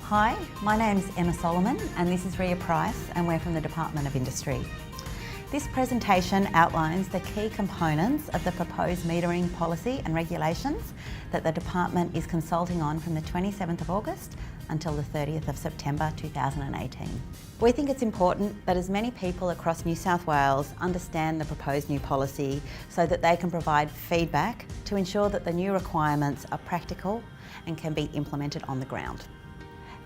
Hi, my name's Emma Solomon and this is Ria Price and we're from the Department of Industry. This presentation outlines the key components of the proposed metering policy and regulations that the Department is consulting on from the 27th of August until the 30th of September 2018. We think it's important that as many people across New South Wales understand the proposed new policy so that they can provide feedback to ensure that the new requirements are practical and can be implemented on the ground.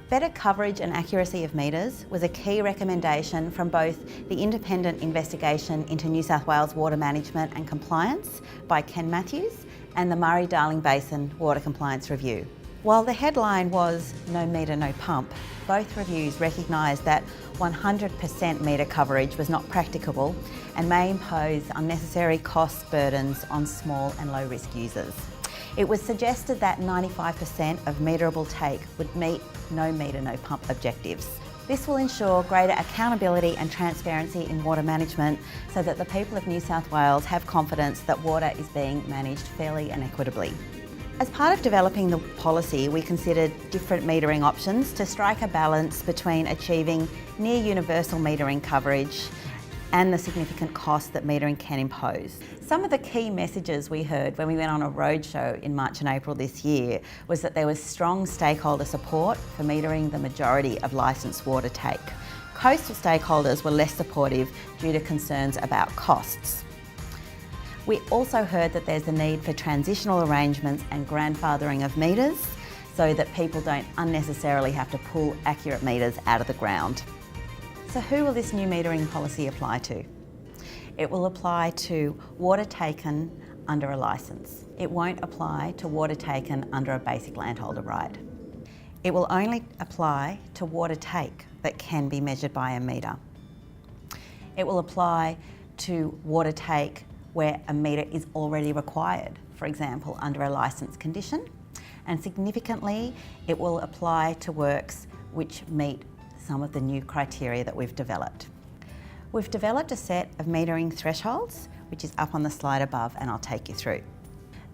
Better coverage and accuracy of meters was a key recommendation from both the independent investigation into New South Wales water management and compliance by Ken Matthews and the Murray-Darling Basin Water Compliance Review. While the headline was "No meter, no pump," both reviews recognised that 100% meter coverage was not practicable and may impose unnecessary cost burdens on small and low risk users. It was suggested that 95% of meterable take would meet no meter, no pump objectives. This will ensure greater accountability and transparency in water management so that the people of New South Wales have confidence that water is being managed fairly and equitably. As part of developing the policy, we considered different metering options to strike a balance between achieving near universal metering coverage and the significant cost that metering can impose. Some of the key messages we heard when we went on a roadshow in March and April this year was that there was strong stakeholder support for metering the majority of licensed water take. Coastal stakeholders were less supportive due to concerns about costs. We also heard that there's a need for transitional arrangements and grandfathering of meters so that people don't unnecessarily have to pull accurate meters out of the ground. So who will this new metering policy apply to? It will apply to water taken under a licence. It won't apply to water taken under a basic landholder right. It will only apply to water take that can be measured by a meter. It will apply to water take where a meter is already required, for example, under a licence condition. And significantly, it will apply to works which meet some of the new criteria that we've developed. We've developed a set of metering thresholds, which is up on the slide above, and I'll take you through.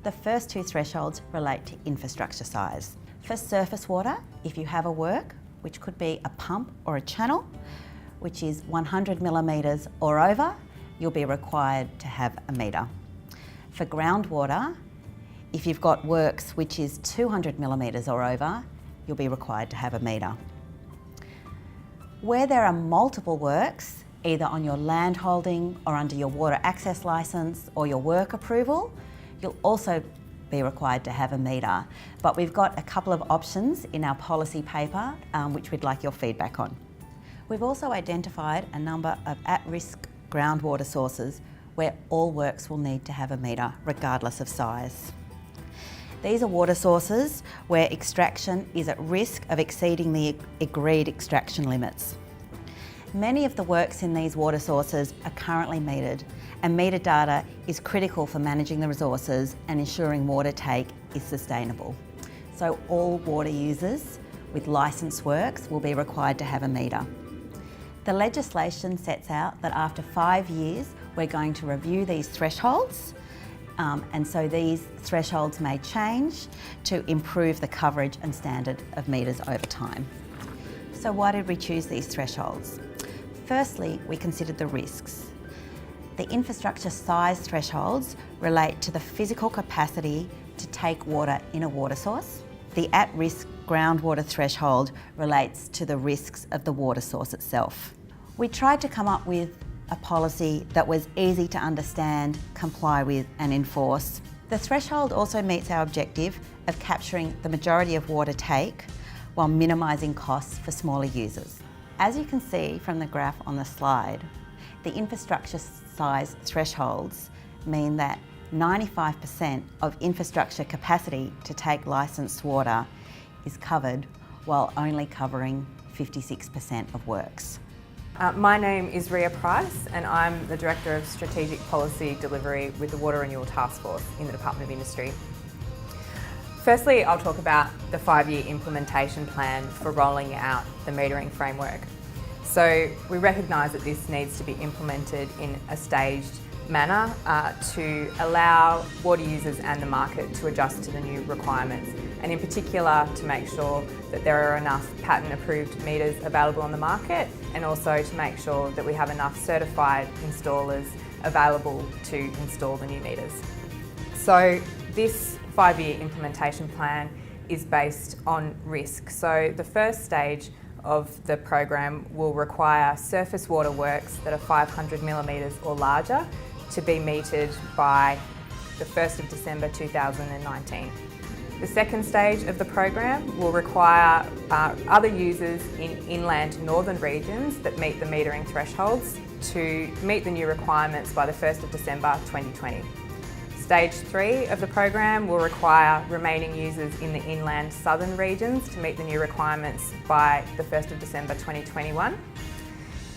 The first two thresholds relate to infrastructure size. For surface water, if you have a work, which could be a pump or a channel, which is 100 millimetres or over, you'll be required to have a meter. For groundwater, if you've got works which is 200 millimetres or over, you'll be required to have a meter. Where there are multiple works, either on your land holding or under your water access licence or your work approval, you'll also be required to have a meter. But we've got a couple of options in our policy paper which we'd like your feedback on. We've also identified a number of at-risk groundwater sources where all works will need to have a meter, regardless of size. These are water sources where extraction is at risk of exceeding the agreed extraction limits. Many of the works in these water sources are currently metered, and meter data is critical for managing the resources and ensuring water take is sustainable. So all water users with licensed works will be required to have a meter. The legislation sets out that after 5 years, we're going to review these thresholds. And so these thresholds may change to improve the coverage and standard of meters over time. So why did we choose these thresholds? Firstly, we considered the risks. The infrastructure size thresholds relate to the physical capacity to take water in a water source. The at-risk groundwater threshold relates to the risks of the water source itself. We tried to come up with a policy that was easy to understand, comply with and enforce. The threshold also meets our objective of capturing the majority of water take while minimising costs for smaller users. As you can see from the graph on the slide, the infrastructure size thresholds mean that 95% of infrastructure capacity to take licensed water is covered while only covering 56% of works. My name is Ria Price and I'm the Director of Strategic Policy Delivery with the Water Renewal Task Force in the Department of Industry. Firstly, I'll talk about the 5-year implementation plan for rolling out the metering framework. So we recognise that this needs to be implemented in a staged manner to allow water users and the market to adjust to the new requirements. and in particular to make sure that there are enough patent approved meters available on the market, and also to make sure that we have enough certified installers available to install the new meters. So this 5-year implementation plan is based on risk. So the first stage of the program will require surface water works that are 500 millimetres or larger to be metered by the 1st of December 2019. The second stage of the program will require other users in inland northern regions that meet the metering thresholds to meet the new requirements by the 1st of December 2020. Stage 3 of the program will require remaining users in the inland southern regions to meet the new requirements by the 1st of December 2021.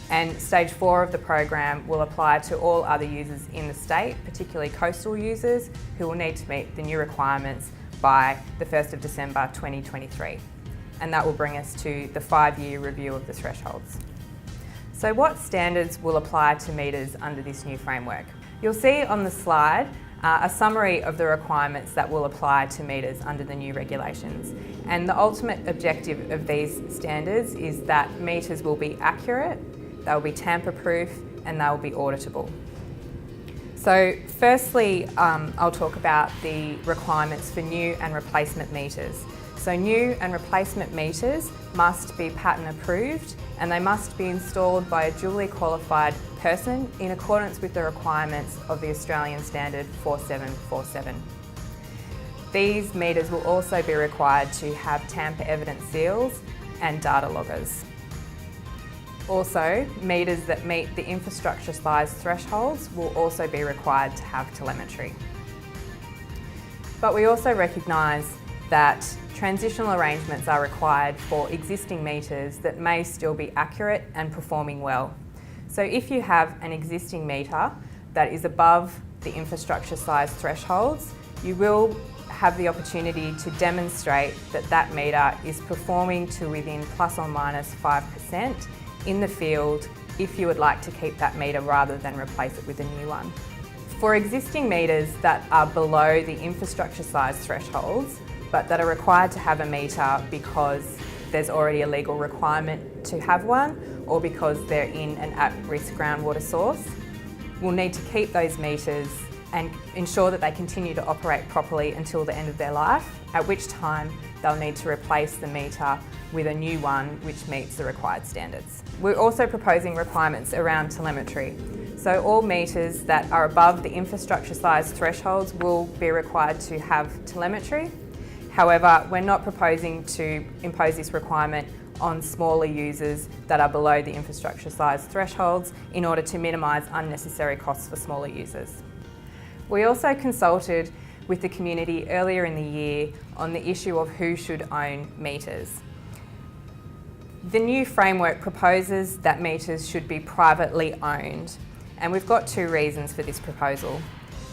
And Stage 4 of the program will apply to all other users in the state, particularly coastal users, who will need to meet the new requirements by the 1st of December 2023. And that will bring us to the 5-year review of the thresholds. So what standards will apply to meters under this new framework? You'll see on the slide a summary of the requirements that will apply to meters under the new regulations. And the ultimate objective of these standards is that meters will be accurate, they will be tamper-proof, and they will be auditable. So firstly, I'll talk about the requirements for new and replacement meters. So new and replacement meters must be patent approved, and they must be installed by a duly qualified person in accordance with the requirements of the Australian Standard 4747. These meters will also be required to have tamper evidence seals and data loggers. Also, meters that meet the infrastructure size thresholds will also be required to have telemetry. But we also recognise that transitional arrangements are required for existing meters that may still be accurate and performing well. So if you have an existing meter that is above the infrastructure size thresholds, you will have the opportunity to demonstrate that that meter is performing to within plus or minus 5% in the field if you would like to keep that meter rather than replace it with a new one. For existing meters that are below the infrastructure size thresholds, but that are required to have a meter because there's already a legal requirement to have one, or because they're in an at-risk groundwater source, we'll need to keep those meters and ensure that they continue to operate properly until the end of their life, at which time they'll need to replace the meter with a new one which meets the required standards. We're also proposing requirements around telemetry. So all meters that are above the infrastructure size thresholds will be required to have telemetry. However, we're not proposing to impose this requirement on smaller users that are below the infrastructure size thresholds in order to minimise unnecessary costs for smaller users. We also consulted with the community earlier in the year on the issue of who should own meters. The new framework proposes that meters should be privately owned, and we've got 2 reasons for this proposal.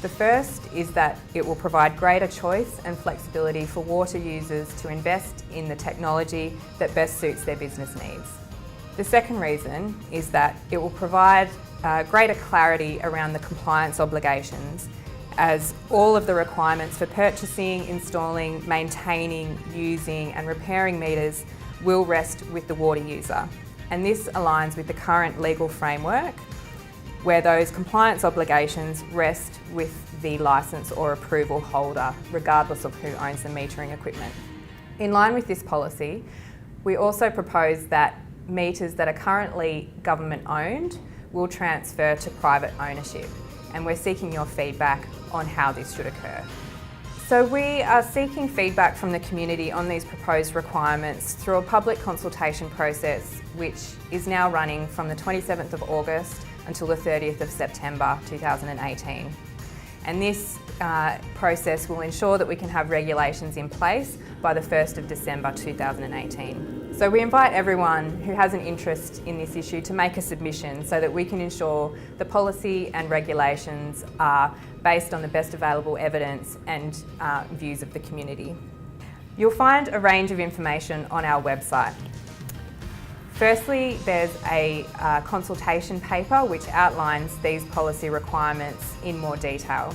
The first is that it will provide greater choice and flexibility for water users to invest in the technology that best suits their business needs. The second reason is that it will provide greater clarity around the compliance obligations, as all of the requirements for purchasing, installing, maintaining, using and repairing meters will rest with the water user. And this aligns with the current legal framework, where those compliance obligations rest with the licence or approval holder, regardless of who owns the metering equipment. In line with this policy, we also propose that meters that are currently government owned will transfer to private ownership, and we're seeking your feedback on how this should occur. So we are seeking feedback from the community on these proposed requirements through a public consultation process, which is now running from the 27th of August until the 30th of September 2018. And this process will ensure that we can have regulations in place by the 1st of December 2018. So we invite everyone who has an interest in this issue to make a submission so that we can ensure the policy and regulations are based on the best available evidence and views of the community. You'll find a range of information on our website. Firstly, there's a consultation paper which outlines these policy requirements in more detail.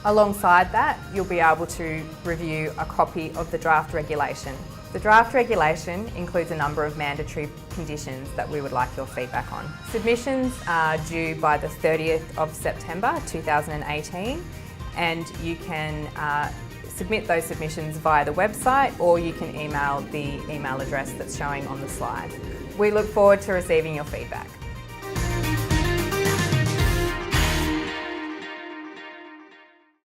Alongside that, you'll be able to review a copy of the draft regulation. The draft regulation includes a number of mandatory conditions that we would like your feedback on. Submissions are due by the 30th of September 2018, and you can submit those submissions via the website, or you can email the email address that's showing on the slide. We look forward to receiving your feedback.